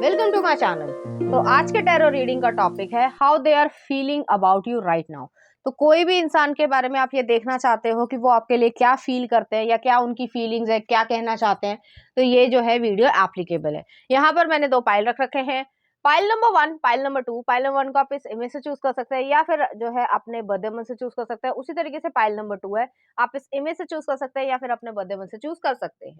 Welcome to my channel. तो आज के टैरो रीडिंग का टॉपिक है how they are feeling about you right now. तो कोई भी इंसान के बारे में आप ये देखना चाहते हो कि वो आपके लिए क्या फील करते हैं या क्या उनकी फीलिंग्स है, क्या कहना चाहते हैं, तो ये जो है वीडियो एप्लीकेबल है। यहाँ पर मैंने दो पाइल रख रखे हैं, pile number 1, pile number 2। Pile number 1 को आप इस इमेज से चूज कर सकते हैं या फिर जो है अपने बर्थडे मंथ से चूज कर सकते हैं। उसी तरीके से पाइल नंबर 2 है, आप इस इमेज से चूज कर सकते हैं या फिर अपने बर्थडे मंथ से चूज कर सकते हैं।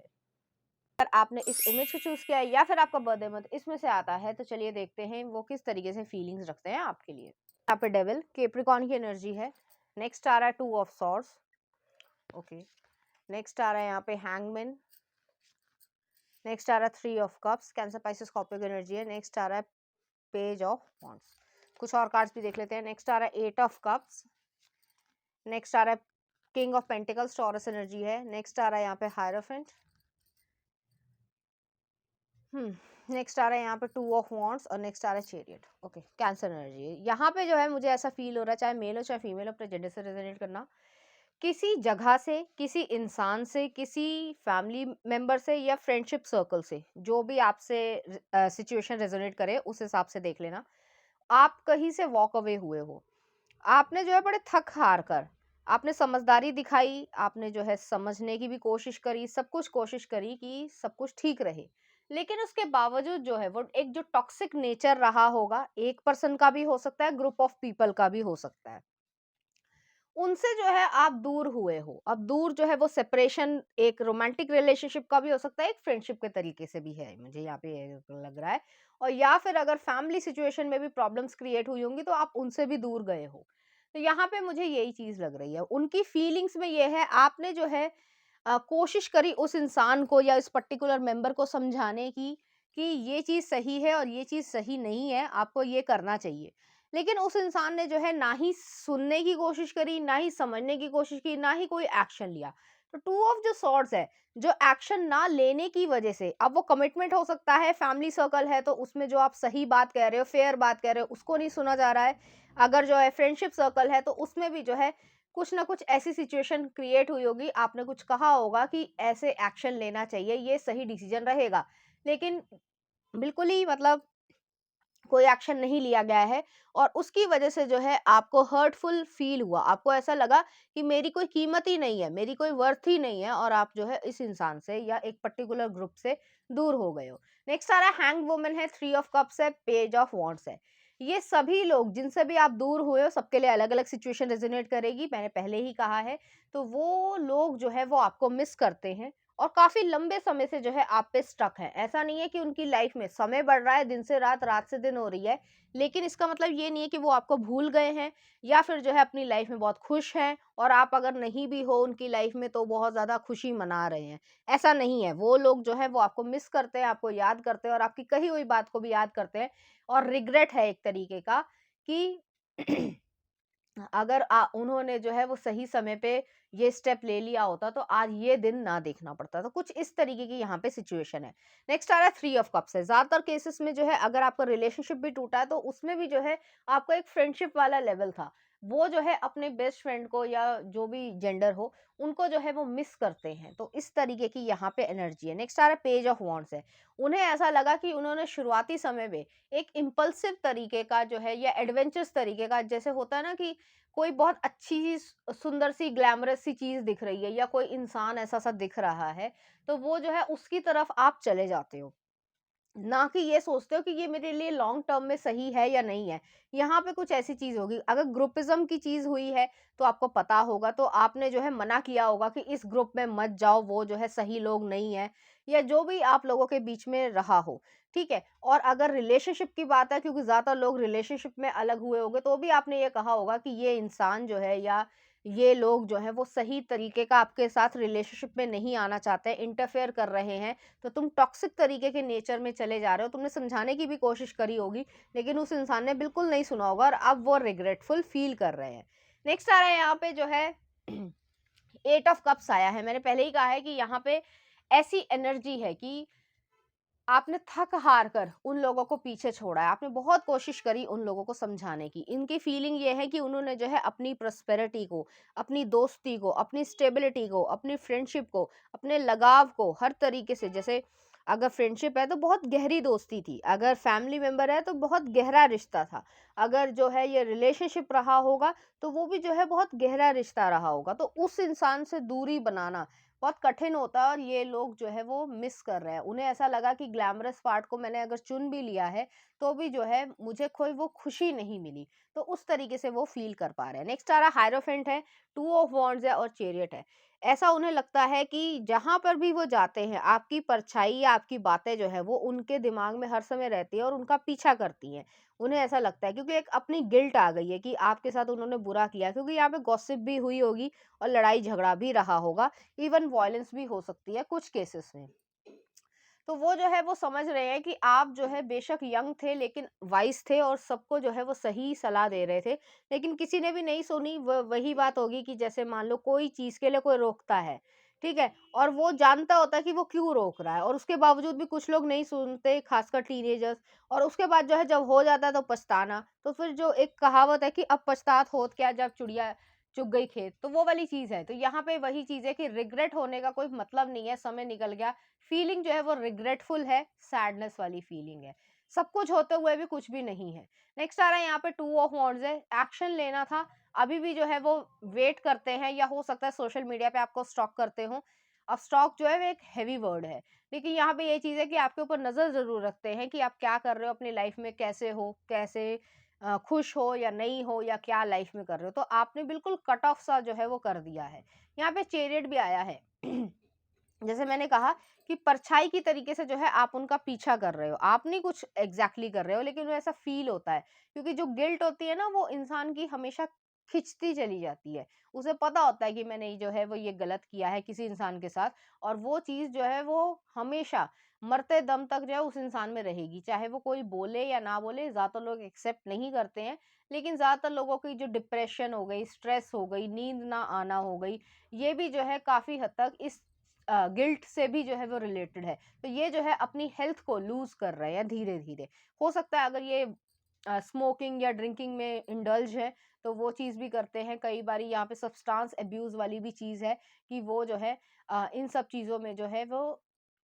अगर आपने इस इमेज को चूज किया है या फिर आपका बर्थडे मंथ इसमें से आता है, तो चलिए देखते हैं वो किस तरीके से फीलिंग्स रखते हैं आपके लिए। यहाँ पे डेविल कैप्रिकॉर्न की एनर्जी है। नेक्स्ट आ रहा है 2 ऑफ सॉर्ड्स। ओके, नेक्स्ट आ रहा है यहाँ पे हैंगमैन। नेक्स्ट आ रहा है 3 of cups, cancer Pisces Scorpio की एनर्जी है। नेक्स्ट आ रहा है पेज ऑफ वॉन्ड्स। कुछ और कार्ड्स भी देख लेते हैं। नेक्स्ट आ रहा है 8 ऑफ कप्स। नेक्स्ट आ रहा है king of pentacles, taurus energy है। नेक्स्ट आ रहा है यहाँ पे हायरोफेंट। नेक्स्ट आ रहा है यहाँ पे 2 ऑफ वॉन्ड्स और नेक्स्ट आ रहा है चैरियट। ओके, कैंसर एनर्जी है यहाँ पे। जो है मुझे ऐसा फील हो रहा है, चाहे मेल हो चाहे फीमेल, अपने जेंडर से रेजोनेट करना, किसी जगह से, किसी इंसान से, किसी फैमिली मेंबर से या फ्रेंडशिप सर्कल से, जो भी आपसे सिचुएशन रेजोनेट करे उस हिसाब से देख लेना। आप कहीं से वॉक अवे हुए हो, आपने जो है बड़े थक हार कर, आपने समझदारी दिखाई, आपने जो है समझने की भी कोशिश करी, सब कुछ कोशिश करी कि सब कुछ ठीक रहे, लेकिन उसके बावजूद जो है वो एक जो टॉक्सिक नेचर रहा होगा, एक पर्सन का भी हो सकता है, ग्रुप ऑफ पीपल का भी हो सकता है, उनसे जो है आप दूर हुए हो। अब दूर जो है वो सेपरेशन एक रोमांटिक रिलेशनशिप का भी हो सकता है, एक फ्रेंडशिप के तरीके से भी है, मुझे यहाँ पे लग रहा है। और या फिर अगर फैमिली सिचुएशन में भी प्रॉब्लम्स क्रिएट हुई होंगी तो आप उनसे भी दूर गए हो। तो यहाँ पे मुझे यही चीज लग रही है। उनकी फीलिंग्स में ये है, आपने जो है कोशिश करी उस इंसान को या इस पर्टिकुलर मेंबर को समझाने की कि ये चीज सही है और ये चीज सही नहीं है, आपको ये करना चाहिए, लेकिन उस इंसान ने जो है ना ही सुनने की कोशिश करी, ना ही समझने की कोशिश की, ना ही कोई एक्शन लिया। तो 2 ऑफ जो सॉर्ड्स है, जो एक्शन ना लेने की वजह से, अब वो कमिटमेंट हो सकता है, फैमिली सर्कल है तो उसमें जो आप सही बात कह रहे हो, फेयर बात कह रहे हो, उसको नहीं सुना जा रहा है। अगर जो है फ्रेंडशिप सर्कल है तो उसमें भी जो है कुछ ना कुछ ऐसी सिचुएशन क्रिएट हुई होगी, आपने कुछ कहा होगा कि ऐसे एक्शन लेना चाहिए, ये सही डिसीजन रहेगा, लेकिन बिल्कुल ही मतलब कोई एक्शन नहीं लिया गया है। और उसकी वजह से जो है आपको हर्टफुल फील हुआ, आपको ऐसा लगा कि मेरी कोई कीमत ही नहीं है, मेरी कोई वर्थ ही नहीं है, और आप जो है इस इंसान से या एक पर्टिकुलर ग्रुप से दूर हो गए हो। नेक्स्ट आ रहा है हैंग वुमन है, 3 ऑफ कप्स है, पेज ऑफ वॉन्ड्स है। ये सभी लोग जिनसे भी आप दूर हुए हो, सबके लिए अलग अलग सिचुएशन रेजोनेट करेगी, मैंने पहले ही कहा है। तो वो लोग जो है वो आपको मिस करते हैं और काफी लंबे समय से जो है आप पे स्टक है। ऐसा नहीं है कि उनकी लाइफ में समय बढ़ रहा है, दिन से रात, रात से दिन हो रही है, लेकिन इसका मतलब ये नहीं है कि वो आपको भूल गए हैं या फिर जो है अपनी लाइफ में बहुत खुश हैं, और आप अगर नहीं भी हो उनकी लाइफ में तो बहुत ज्यादा खुशी मना रहे हैं। ऐसा नहीं है। वो लोग जो है वो आपको मिस करते हैं, आपको याद करते हैं और आपकी कही हुई बात को भी याद करते हैं। और रिग्रेट है एक तरीके का कि अगर उन्होंने जो है वो सही समय पे ये स्टेप ले लिया होता तो आज ये दिन ना देखना पड़ता। तो कुछ इस तरीके की यहाँ पे सिचुएशन है। नेक्स्ट आ रहा है 3 ऑफ कप्स है। ज्यादातर केसेस में जो है अगर आपका रिलेशनशिप भी टूटा है तो उसमें भी जो है आपका एक फ्रेंडशिप वाला लेवल था, वो जो है अपने बेस्ट फ्रेंड को या जो भी जेंडर हो उनको जो है वो मिस करते हैं। तो इस तरीके की यहाँ पे एनर्जी है। नेक्स्ट आ रहा है पेज ऑफ वॉन्ड्स है। उन्हें ऐसा लगा कि उन्होंने शुरुआती समय में एक इम्पल्सिव तरीके का जो है या एडवेंचरस तरीके का, जैसे होता है ना कि कोई बहुत अच्छी सुंदर सी ग्लैमरस सी चीज दिख रही है या कोई इंसान ऐसा सा दिख रहा है, तो वो जो है उसकी तरफ आप चले जाते हो, ना कि ये सोचते हो कि ये मेरे लिए लॉन्ग टर्म में सही है या नहीं है। यहाँ पे कुछ ऐसी चीज होगी, अगर ग्रुपिज्म की चीज हुई है तो आपको पता होगा, तो आपने जो है मना किया होगा कि इस ग्रुप में मत जाओ, वो जो है सही लोग नहीं है, या जो भी आप लोगों के बीच में रहा हो। ठीक है। और अगर रिलेशनशिप की बात है, क्योंकि ज्यादातर लोग रिलेशनशिप में अलग हुए होंगे, तो भी आपने ये कहा होगा कि ये इंसान जो है या ये लोग जो है वो सही तरीके का आपके साथ रिलेशनशिप में नहीं आना चाहते हैं, इंटरफेयर कर रहे हैं, तो तुम टॉक्सिक तरीके के नेचर में चले जा रहे हो। तुमने समझाने की भी कोशिश करी होगी, लेकिन उस इंसान ने बिल्कुल नहीं सुना होगा और अब वो रिग्रेटफुल फील कर रहे हैं। नेक्स्ट आ रहा है यहाँ पे जो है 8 ऑफ कप्स आया है। मैंने पहले ही कहा है कि यहाँ पे ऐसी एनर्जी है कि आपने थक हार कर उन लोगों को पीछे छोड़ा है, आपने बहुत कोशिश करी उन लोगों को समझाने की। इनकी फीलिंग ये है कि उन्होंने जो है अपनी प्रॉस्पेरिटी को, अपनी दोस्ती को, अपनी स्टेबिलिटी को, अपनी फ्रेंडशिप को, अपने लगाव को हर तरीके से, जैसे अगर फ्रेंडशिप है तो बहुत गहरी दोस्ती थी, अगर फैमिली मेंबर है तो बहुत गहरा रिश्ता था, अगर जो है ये रिलेशनशिप रहा होगा तो वो भी जो है बहुत गहरा रिश्ता रहा होगा। तो उस इंसान से दूरी बनाना बहुत कठिन होता है और ये लोग जो है वो मिस कर रहे हैं। उन्हें ऐसा लगा कि ग्लैमरस पार्ट को मैंने अगर चुन भी लिया है तो भी जो है मुझे कोई वो खुशी नहीं मिली। तो उस तरीके से वो फील कर पा रहे हैं। नेक्स्ट आ रहा हायरोफेंट है, टू ऑफ वॉन्ड्स है और चैरियट है। ऐसा उन्हें लगता है कि जहाँ पर भी वो जाते हैं, आपकी परछाई या आपकी बातें जो है वो उनके दिमाग में हर समय रहती है और उनका पीछा करती हैं। उन्हें ऐसा लगता है क्योंकि एक अपनी गिल्ट आ गई है कि आपके साथ उन्होंने बुरा किया, क्योंकि यहाँ पे गॉसिप भी हुई होगी और लड़ाई झगड़ा भी रहा होगा, इवन वॉयलेंस भी हो सकती है कुछ केसेस में। तो वो जो है वो समझ रहे हैं कि आप जो है बेशक यंग थे लेकिन वाइस थे और सबको जो है वो सही सलाह दे रहे थे, लेकिन किसी ने भी नहीं सुनी। वही बात होगी कि जैसे मान लो कोई चीज के लिए कोई रोकता है, ठीक है, और वो जानता होता है कि वो क्यों रोक रहा है, और उसके बावजूद भी कुछ लोग नहीं सुनते, खासकर टीनेजर्स। और उसके बाद जो है जब हो जाता है तो पछताना। तो फिर जो एक कहावत है कि अब पछतात होत क्या जब चिड़िया चुग गई खेत, तो वो वाली चीज है। तो यहाँ पे वही चीज है कि रिग्रेट होने का कोई मतलब नहीं है, समय निकल गया। फीलिंग जो है वो रिग्रेटफुल है, सैडनेस वाली फीलिंग है। सब कुछ होते हुए भी कुछ भी नहीं है। नेक्स्ट आ रहा है यहाँ पे टू ऑफ वॉन्ड्स है, एक्शन लेना था, अभी भी जो है वो वेट करते हैं, या हो सकता है सोशल मीडिया पे आपको स्टॉक करते हो। अब स्टॉक जो है वो एक हैवी वर्ड है, लेकिन यहाँ पे ये चीज है कि आपके ऊपर नजर जरूर रखते हैं कि आप क्या कर रहे हो अपनी लाइफ में, कैसे हो, कैसे खुश हो या नहीं हो, या क्या लाइफ में कर रहे हो। तो आपने बिल्कुल कट ऑफ सा जो है वो कर दिया है। यहाँ पे चैरियट भी आया है। जैसे मैंने कहा कि परछाई की तरीके से जो है आप उनका पीछा कर रहे हो, आप नहीं कुछ एग्जैक्टली कर रहे हो, लेकिन वो ऐसा फील होता है। क्योंकि जो गिल्ट होती है ना वो इंसान की हमेशा खिंचती चली जाती है। उसे पता होता है कि मैंने जो है वो ये गलत किया है किसी इंसान के साथ, और वो चीज जो है वो हमेशा मरते दम तक जो है उस इंसान में रहेगी, चाहे वो कोई बोले या ना बोले। ज्यादातर लोग एक्सेप्ट नहीं करते हैं, लेकिन ज्यादातर लोगों की जो डिप्रेशन हो गई, स्ट्रेस हो गई, नींद ना आना हो गई, ये भी जो है काफी हद तक इस गिल्ट से भी जो है वो रिलेटेड है। तो ये जो है अपनी हेल्थ को लूज कर रहे हैं धीरे धीरे। हो सकता है अगर ये स्मोकिंग या ड्रिंकिंग में इंडल्ज है तो वो चीज भी करते हैं। कई बारी यहाँ पे सब्सटेंस अब्यूज वाली भी चीज है कि वो जो है इन सब चीजों में जो है वो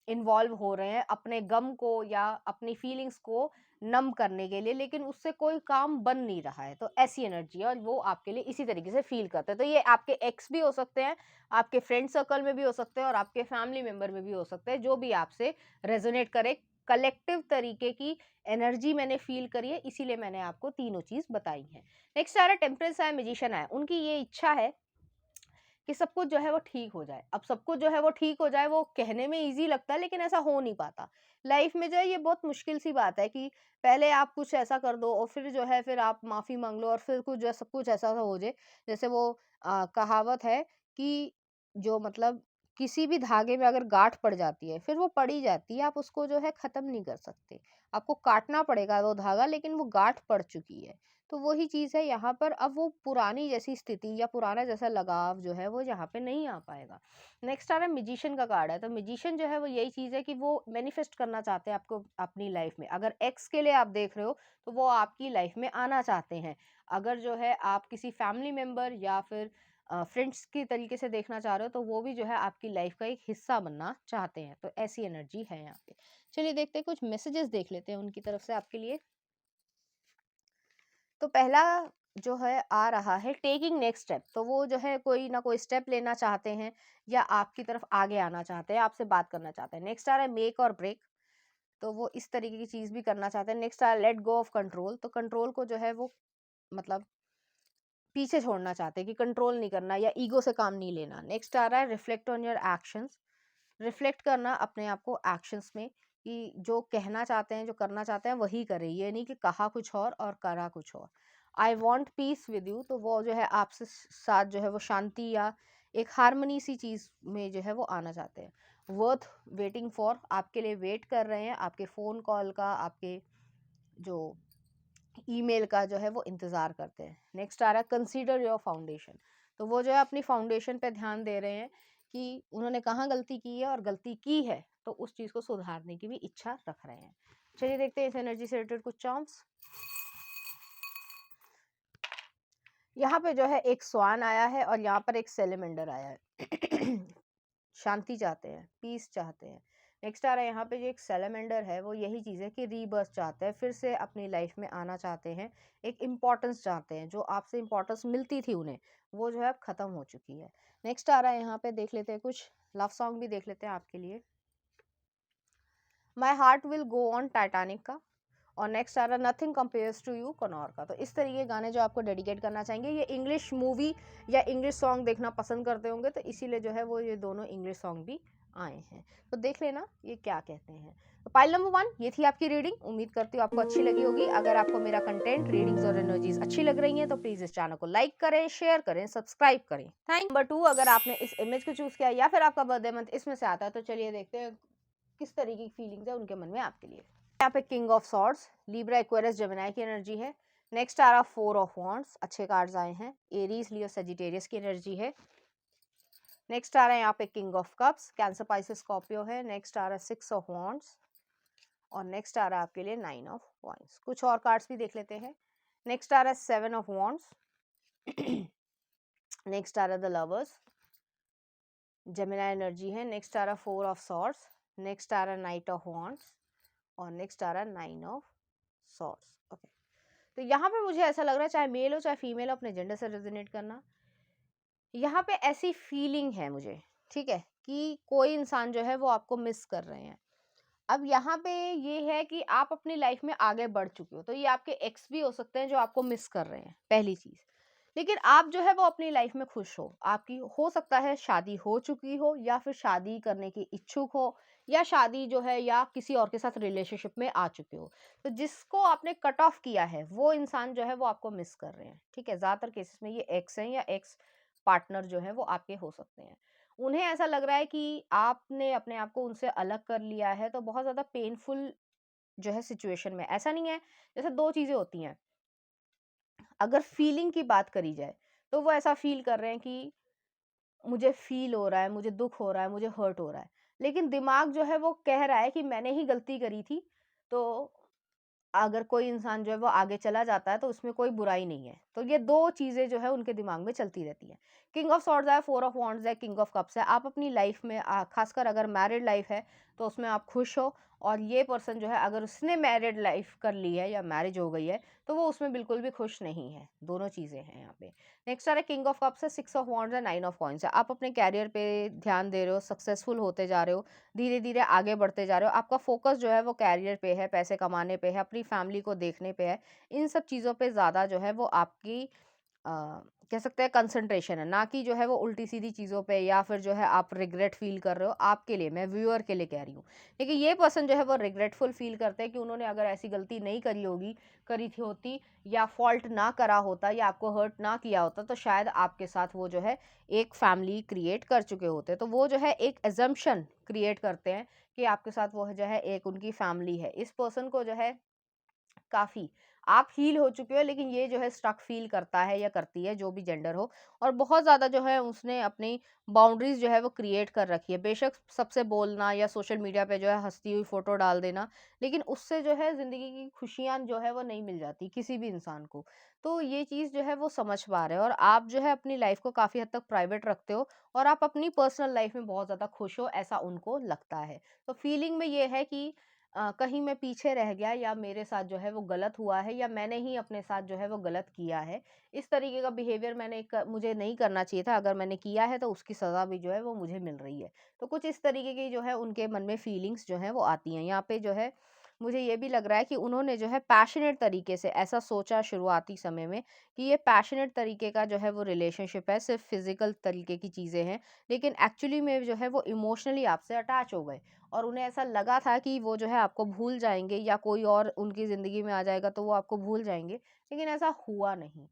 इन्वॉल्व हो रहे हैं अपने गम को या अपनी फीलिंग्स को नम करने के लिए, लेकिन उससे कोई काम बन नहीं रहा है। तो ऐसी एनर्जी है और वो आपके लिए इसी तरीके से फील करते हैं। तो ये आपके एक्स भी हो सकते हैं, आपके फ्रेंड सर्कल में भी हो सकते हैं, और आपके फैमिली मेंबर में भी हो सकते हैं, जो भी आपसे रेजोनेट करे। कलेक्टिव तरीके की एनर्जी मैंने फील करी है, इसीलिए मैंने आपको तीनों चीज बताई है। नेक्स्ट आ रहा है टेम्परेंस है, म्यूजिशियन है। उनकी ये इच्छा है कि सब कुछ जो है वो ठीक हो जाए। अब सब कुछ जो है वो ठीक हो जाए, वो कहने में ईज़ी लगता है लेकिन ऐसा हो नहीं पाता। लाइफ में जो है ये बहुत मुश्किल सी बात है कि पहले आप कुछ ऐसा कर दो और फिर जो है फिर आप माफ़ी माँग लो और फिर कुछ जो सब कुछ ऐसा हो जाए। जैसे वो कहावत है कि जो मतलब किसी भी धागे में अगर गाँठ पड़ जाती है, फिर वो पड़ ही जाती है, आप उसको जो है ख़त्म नहीं कर सकते। आपको काटना पड़ेगा वो धागा, लेकिन वो गाँठ पड़ चुकी है। तो वही चीज़ है यहाँ पर। अब वो पुरानी जैसी स्थिति या पुराना जैसा लगाव जो है वो यहाँ पे नहीं आ पाएगा। नेक्स्ट आ रहा है म्यूजिशियन का कार्ड है। तो म्यूजिशियन जो है वो यही चीज़ है कि वो मैनिफेस्ट करना चाहते हैं आपको अपनी लाइफ में। अगर एक्स के लिए आप देख रहे हो तो वो आपकी लाइफ में आना चाहते हैं। अगर जो है आप किसी फैमिली मेंबर या फिर फ्रेंड्स की तरीके से देखना चाह रहे हो तो वो भी जो है आपकी लाइफ का एक हिस्सा बनना चाहते हैं। तो ऐसी एनर्जी है यहाँ पे। चलिए देखते हैं, कुछ मैसेजेस देख लेते हैं उनकी तरफ से आपके लिए। तो पहला जो है आ रहा है टेकिंग नेक्स्ट स्टेप। तो वो जो है कोई ना कोई स्टेप लेना चाहते हैं या आपकी तरफ आगे आना चाहते हैं, आपसे बात करना चाहते हैं। नेक्स्ट आ रहा है मेक और ब्रेक। तो वो इस तरीके की चीज भी करना चाहते हैं। नेक्स्ट आ रहा है लेट गो ऑफ कंट्रोल। तो कंट्रोल को जो है वो मतलब पीछे छोड़ना चाहते हैं कि कंट्रोल नहीं करना या ईगो से काम नहीं लेना। नेक्स्ट आ रहा है reflect on your actions. Reflect करना अपने आप को एक्शंस में, कि जो कहना चाहते हैं, जो करना चाहते हैं वही करें, ये नहीं कि कहा कुछ और करा कुछ और। I want peace with you. तो वो जो है आपसे साथ जो है वो शांति या एक हारमोनी सी चीज में जो है वो आना चाहते हैं। वर्थ वेटिंग फॉर, आपके लिए वेट कर रहे हैं, आपके फोन कॉल का, आपके जो ईमेल का जो है वो इंतजार करते हैं। नेक्स्ट आ रहा है कंसीडर योर फाउंडेशन। तो वो जो है अपनी फाउंडेशन पे ध्यान दे रहे हैं कि उन्होंने कहाँ गलती की है, और गलती की है तो उस चीज को सुधारने की भी इच्छा रख रहे हैं। चलिए देखते हैं इस एनर्जी से रिलेटेड कुछ चार्म्स। यहाँ पे जो है एक स्वान आया है और यहाँ पर एक सेलेमेंडर आया है। शांति चाहते हैं, पीस चाहते हैं। नेक्स्ट आ रहा है यहाँ पे जो एक सैलमेंडर है वो यही चीज़ है कि रीबर्थ चाहते हैं, फिर से अपनी लाइफ में आना चाहते हैं, एक इम्पोर्टेंस चाहते हैं, जो आपसे इम्पोर्टेंस मिलती थी उन्हें वो जो है अब ख़त्म हो चुकी है। नेक्स्ट आ रहा है यहाँ पे, देख लेते हैं कुछ लव सॉन्ग भी देख लेते हैं आपके लिए। My heart will go on Titanic का, और नेक्स्ट आ रहा नथिंग कंपेयर्स टू यू कनौर का। तो इस तरीके के गाने जो आपको डेडिकेट करना चाहेंगे, ये इंग्लिश मूवी या इंग्लिश सॉन्ग देखना पसंद करते होंगे, तो इसीलिए जो है वो ये दोनों इंग्लिश सॉन्ग भी आए हैं। तो देख लेना ये क्या कहते हैं। तो पाइल नंबर 1 ये थी आपकी रीडिंग। उम्मीद करती हूँ आपको अच्छी लगी होगी। अगर आपको मेरा कंटेंट, रीडिंग्स और एनर्जीज अच्छी लग रही हैं तो प्लीज़ इस चैनल को लाइक करें, शेयर करें, सब्सक्राइब करें। थैंक। नंबर 2, अगर आपने इस इमेज को चूज़ किया या फिर आपका बर्थडे मंथ इसमें से आता है, तो चलिए देखते हैं किस तरीके की फीलिंग्स है उनके मन में आपके लिए। यहाँ पे king of swords, Libra, Aquarius, Gemini की एनर्जी है। नेक्स्ट आ रहा 4 ऑफ वॉन्ड्स, अच्छे कार्ड्स आए हैं। एरीज, लियो, सजिटेरियस की एनर्जी है। नेक्स्ट आ रहा है यहाँ पे king of cups, cancer, Pisces, Scorpio है। नेक्स्ट आ रहा है 6 ऑफ वॉन्ड्स, और नेक्स्ट आ रहा है आपके लिए 9 ऑफ वॉन्ड्स। कुछ और कार्ड्स भी देख लेते हैं। नेक्स्ट आ रहा है 7 ऑफ वॉन्ड्स। नेक्स्ट आ रहा है द लवर्स, जेमिनी एनर्जी है। नेक्स्ट आ रहा है 4 ऑफ सॉर्ड्स। नेक्स्ट आ रहा है नाइट ऑफ वॉन्ड्स, और नेक्स्ट आ रहा है 9 ऑफ सॉर्ड्स। ओके, तो यहाँ पे मुझे ऐसा लग रहा है, चाहे मेल हो चाहे फीमेल हो, अपने जेंडर से रेजोनेट करना। यहाँ पे ऐसी फीलिंग है मुझे, ठीक है, कि कोई इंसान जो है वो आपको मिस कर रहे हैं। अब यहाँ पे ये है कि आप अपनी लाइफ में आगे बढ़ चुके हो, तो ये आपके एक्स भी हो सकते हैं जो आपको मिस कर रहे हैं, पहली चीज। लेकिन आप जो है वो अपनी लाइफ में खुश हो, आपकी हो सकता है शादी हो चुकी हो, या फिर शादी करने की इच्छुक हो, या शादी जो है या किसी और के साथ रिलेशनशिप में आ चुके हो। तो जिसको आपने कट ऑफ किया है वो इंसान जो है वो आपको मिस कर रहे हैं, ठीक है। ज्यादातर केसेस में ये एक्स है या एक्स पार्टनर जो है वो आपके हो सकते हैं। उन्हें ऐसा लग रहा है कि आपने अपने आप को उनसे अलग कर लिया है, तो बहुत ज़्यादा पेनफुल जो है सिचुएशन में। ऐसा नहीं है, जैसे 2 चीज़ें होती हैं। अगर फीलिंग की बात करी जाए, तो वो ऐसा फ़ील कर रहे हैं कि मुझे फ़ील हो रहा है, मुझे दुःख हो रहा है, मुझे हर्ट हो रहा है। लेकिन दिमाग जो है वो कह रहा है कि मैंने ही गलती करी थी, तो अगर कोई इंसान जो है वो आगे चला जाता है तो उसमें कोई बुराई नहीं है। तो ये 2 चीज़ें जो है उनके दिमाग में चलती रहती हैं। किंग ऑफ सॉर्ड्स है, 4 ऑफ वॉन्ड्स है, किंग ऑफ कप्स है। आप अपनी लाइफ में ख़ासकर अगर मैरिड लाइफ है तो उसमें आप खुश हो, और ये पर्सन जो है अगर उसने मैरिड लाइफ कर ली है या मैरिज हो गई है तो वो उसमें बिल्कुल भी खुश नहीं है। दोनों चीज़ें हैं यहाँ पे। नेक्स्ट आ रहा है किंग ऑफ कप्स है, 6 ऑफ वॉन्ड्स है, 9 ऑफ कॉइन्स है। आप अपने कैरियर पे ध्यान दे रहे हो, सक्सेसफुल होते जा रहे हो, धीरे-धीरे आगे बढ़ते जा रहे हो। आपका फ़ोकस जो है वो करियर पे है, पैसे कमाने पे है, अपनी फैमिली को देखने पे है। इन सब चीज़ों पे ज़्यादा जो है वो आपकी कह सकते हैं कंसंट्रेशन है, ना कि जो है वो उल्टी-सीधी चीज़ों पे, या फिर जो है आप रिग्रेट फ़ील कर रहे हो। आपके लिए, मैं व्यूअर के लिए कह रही हूँ। लेकिन ये पर्सन जो है वो रिग्रेटफुल फ़ील करते हैं कि उन्होंने अगर ऐसी गलती नहीं करी होगी, करी थी होती, या फ़ॉल्ट ना करा होता, या आपको हर्ट ना किया होता, तो शायद आपके साथ वो जो है एक फैमिली क्रिएट कर चुके होते। तो वो जो है एक असम्पशन क्रिएट करते हैं कि आपके साथ वो जो है एक उनकी फैमिली है। इस पर्सन को जो है काफ़ी आप हील हो चुके हो, लेकिन ये जो है स्टक फ़ील करता है या करती है, जो भी जेंडर हो, और बहुत ज़्यादा जो है उसने अपनी बाउंड्रीज़ जो है वो क्रिएट कर रखी है। बेशक सबसे बोलना या सोशल मीडिया पे जो है हँसती हुई फ़ोटो डाल देना, लेकिन उससे जो है ज़िंदगी की खुशियाँ जो है वो नहीं मिल जाती किसी भी इंसान को। तो ये चीज़ जो है वो समझ पा रहे हो, और आप जो है अपनी लाइफ़ को काफ़ी हद तक प्राइवेट रखते हो, और आप अपनी पर्सनल लाइफ़ में बहुत ज़्यादा खुश हो, ऐसा उनको लगता है। तो फीलिंग में ये है कि कहीं मैं पीछे रह गया, या मेरे साथ जो है वो गलत हुआ है, या मैंने ही अपने साथ जो है वो गलत किया है। इस तरीके का बिहेवियर मुझे नहीं करना चाहिए था, अगर मैंने किया है तो उसकी सज़ा भी जो है वो मुझे मिल रही है। तो कुछ इस तरीके की जो है उनके मन में फीलिंग्स जो हैं वो आती हैं। यहाँ पे जो है मुझे ये भी लग रहा है कि उन्होंने जो है पैशनेट तरीके से ऐसा सोचा शुरुआती समय में कि ये पैशनेट तरीके का जो है वो रिलेशनशिप है, सिर्फ़ फ़िज़िकल तरीके की चीज़ें हैं। लेकिन एक्चुअली में जो है वो इमोशनली आपसे अटैच हो गए, और उन्हें ऐसा लगा था कि वो जो है आपको भूल जाएँगे, या कोई और उनकी ज़िंदगी में आ जाएगा तो वो आपको भूल जाएँगे, लेकिन ऐसा हुआ नहीं।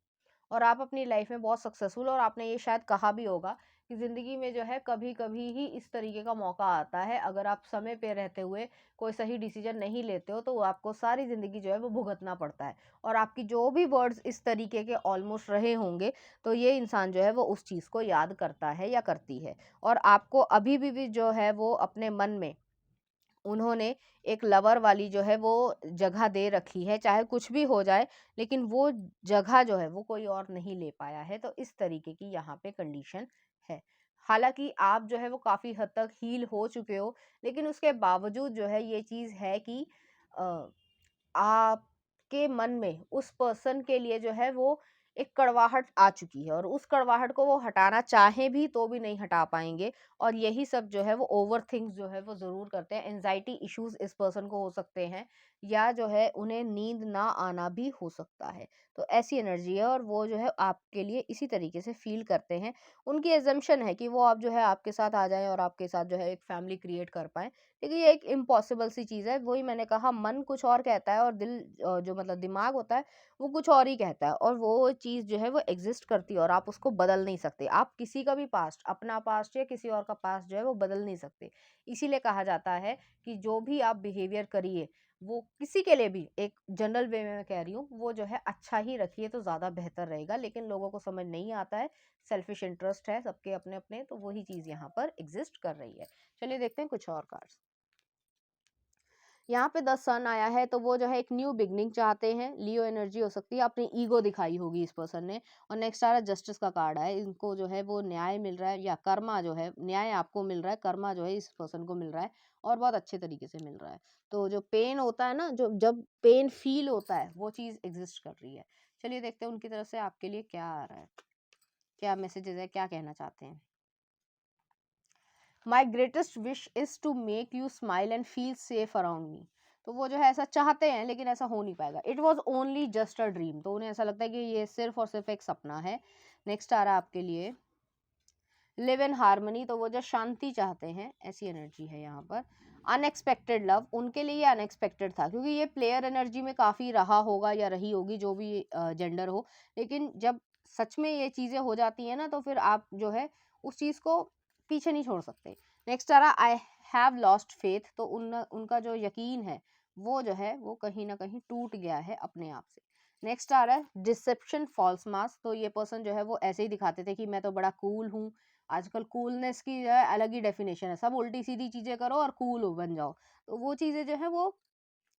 और आप अपनी लाइफ में बहुत सक्सेसफुल, और आपने ये शायद कहा भी होगा कि ज़िंदगी में जो है कभी-कभी ही इस तरीके का मौका आता है, अगर आप समय पे रहते हुए कोई सही डिसीज़न नहीं लेते हो, तो वो आपको सारी ज़िंदगी जो है वो भुगतना पड़ता है। और आपकी जो भी वर्ड्स इस तरीके के ऑलमोस्ट रहे होंगे, तो ये इंसान जो है वो उस चीज़ को याद करता है या करती है। और आपको अभी भी जो है वो अपने मन में उन्होंने एक लवर वाली जो है वो जगह दे रखी है, चाहे कुछ भी हो जाए, लेकिन वो जगह जो है वो कोई और नहीं ले पाया है। तो इस तरीके की यहाँ पे कंडीशन है। हालाँकि आप जो है वो काफ़ी हद तक हील हो चुके हो, लेकिन उसके बावजूद जो है ये चीज़ है कि अ, आपके मन में उस पर्सन के लिए जो है वो एक कड़वाहट आ चुकी है और उस कड़वाहट को वो हटाना चाहें भी तो भी नहीं हटा पाएँगे। और यही सब जो है वो ओवरथिंक्स जो है वो ज़रूर करते हैं। एंग्ज़ायटी इश्यूज़ इस पर्सन को हो सकते हैं या जो है उन्हें नींद ना आना भी हो सकता है। तो ऐसी एनर्जी है और वो जो है आपके लिए इसी तरीके से फ़ील करते हैं। उनकी अज़म्पशन है कि वो आप जो है आपके साथ आ जाएँ और आपके साथ जो है एक फ़ैमिली क्रिएट कर पाएँ। लेकिन ये एक इम्पॉसिबल सी चीज़ है। वही मैंने कहा, मन कुछ और कहता है और दिल जो मतलब दिमाग होता है वो कुछ और ही कहता है और वो चीज़ जो है वो एग्ज़िस्ट करती है और आप उसको बदल नहीं सकते। आप किसी का भी पास्ट, अपना पास्ट या किसी और का पास्ट जो है वो बदल नहीं सकते। इसीलिए कहा जाता है कि जो भी आप बिहेवियर करिए, वो किसी के लिए भी, एक जनरल वे में मैं कह रही हूँ, वो जो है अच्छा ही रखिए तो ज़्यादा बेहतर रहेगा। लेकिन लोगों को समझ नहीं आता है, सेल्फ़िश इंटरेस्ट है सबके अपने-अपने, तो वही चीज़ यहाँ पर एग्ज़िस्ट कर रही है। चलिए देखते हैं कुछ और कार्ड्स। यहाँ पे द सन आया है तो वो जो है एक न्यू बिगनिंग चाहते हैं। लियो एनर्जी हो सकती है, अपनी ईगो दिखाई होगी इस पर्सन ने। और नेक्स्ट आ रहा है जस्टिस का कार्ड है। इनको जो है वो न्याय मिल रहा है या कर्मा जो है, न्याय आपको मिल रहा है, कर्मा जो है इस पर्सन को मिल रहा है और बहुत अच्छे तरीके से मिल रहा है। तो जो पेन होता है ना, जो जब पेन फील होता है वो चीज़ एग्जिस्ट कर रही है। चलिए देखते हैं उनकी तरफ से आपके लिए क्या आ रहा है, क्या मैसेजेस है, क्या कहना चाहते हैं। My greatest wish is to make you smile and feel safe around me. तो वो जो है ऐसा चाहते हैं लेकिन ऐसा हो नहीं पाएगा। It was only just a dream. तो उन्हें ऐसा लगता है कि ये सिर्फ और सिर्फ एक सपना है। नेक्स्ट आ रहा है आपके लिए लिव इन हार्मनी। तो वो जो शांति चाहते हैं, ऐसी एनर्जी है यहाँ पर। अनएक्सपेक्टेड लव, उनके लिए ये अनएक्सपेक्टेड था क्योंकि ये प्लेयर एनर्जी में काफ़ी रहा होगा या रही होगी, जो भी जेंडर हो। लेकिन जब सच में ये चीज़ें हो जाती हैं ना, तो फिर आप जो है उस चीज़ को पीछे नहीं छोड़ सकते। नेक्स्ट आ रहा आई हैव लॉस्ट फेथ। तो उनका जो यकीन है वो जो है वो कहीं ना कहीं टूट गया है अपने आप से। नेक्स्ट आ रहा है डिसेप्शन फॉल्स मास्क। तो ये पर्सन जो है वो ऐसे ही दिखाते थे कि मैं तो बड़ा कूल हूँ। आजकल कूलनेस की जो है अलग ही डेफिनेशन है, सब उल्टी सीधी चीजें करो और कूल बन जाओ। तो वो चीजें जो है वो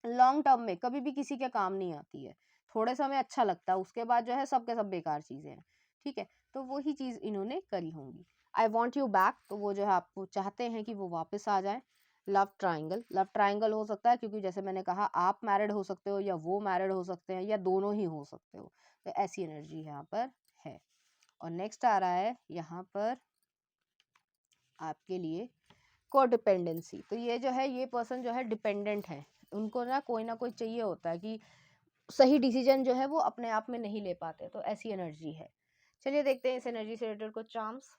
लॉन्ग टर्म में कभी भी किसी के काम नहीं आती है। थोड़े समय अच्छा लगता है, उसके बाद जो है सब के सब बेकार चीजें हैं। ठीक है, तो वही चीज इन्होंने करी होंगी। I want you back. तो वो जो है आपको चाहते हैं कि वो वापस आ जाए। लव ट्राइंगल, लव ट्राइंगल हो सकता है क्योंकि जैसे मैंने कहा, आप मैरिड हो सकते हो या वो मैरिड हो सकते हैं या दोनों ही हो सकते हो। तो ऐसी एनर्जी यहाँ पर है। और नेक्स्ट आ रहा है यहाँ पर आपके लिए कोडिपेंडेंसी। तो ये जो है, ये पर्सन जो है डिपेंडेंट है। उनको ना कोई चाहिए होता है कि सही डिसीजन जो है वो अपने आप में नहीं ले पाते। तो ऐसी एनर्जी है। चलिए देखते हैं इस एनर्जी से रिलेटेड कुछ चार्म्स।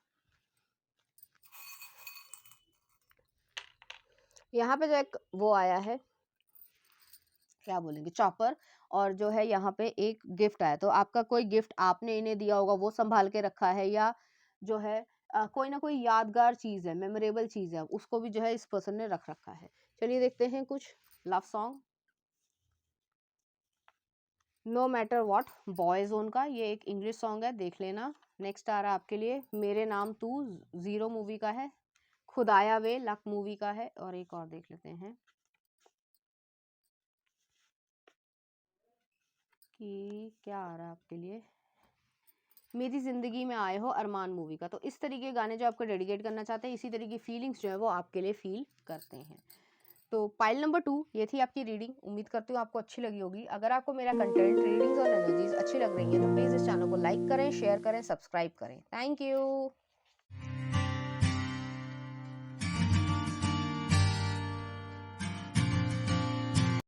यहाँ पे जो एक वो आया है, क्या बोलेंगे, चॉपर। और जो है यहाँ पे एक गिफ्ट आया। तो आपका कोई गिफ्ट आपने इन्हें दिया होगा, वो संभाल के रखा है, या जो है कोई ना कोई यादगार चीज है, मेमोरेबल चीज है, उसको भी जो है इस पर्सन ने रख रखा है। चलिए देखते हैं कुछ love song. No matter what, Boyzone का, ये एक इंग्लिश सॉन्ग है, देख लेना। नेक्स्ट आ रहा है आपके लिए मेरे नाम तू, जीरो मूवी का है। खुदाया वे, लक मूवी का है। और एक और देख लेते हैं कि क्या आ रहा है आपके लिए, मेरी जिंदगी में आए हो, अरमान मूवी का। तो इस तरीके के गाने जो आपको डेडिकेट करना चाहते हैं, इसी तरीके की फीलिंग्स जो है वो आपके लिए फील करते हैं। तो पाइल नंबर 2 ये थी आपकी रीडिंग। उम्मीद करती हूँ आपको अच्छी लगी होगी। अगर आपको मेरा कंटेंट, रीडिंग्स और एनर्जीज अच्छी लग रही है तो प्लीज़ इस चैनल को लाइक करें, शेयर करें, सब्सक्राइब करें। Thank you.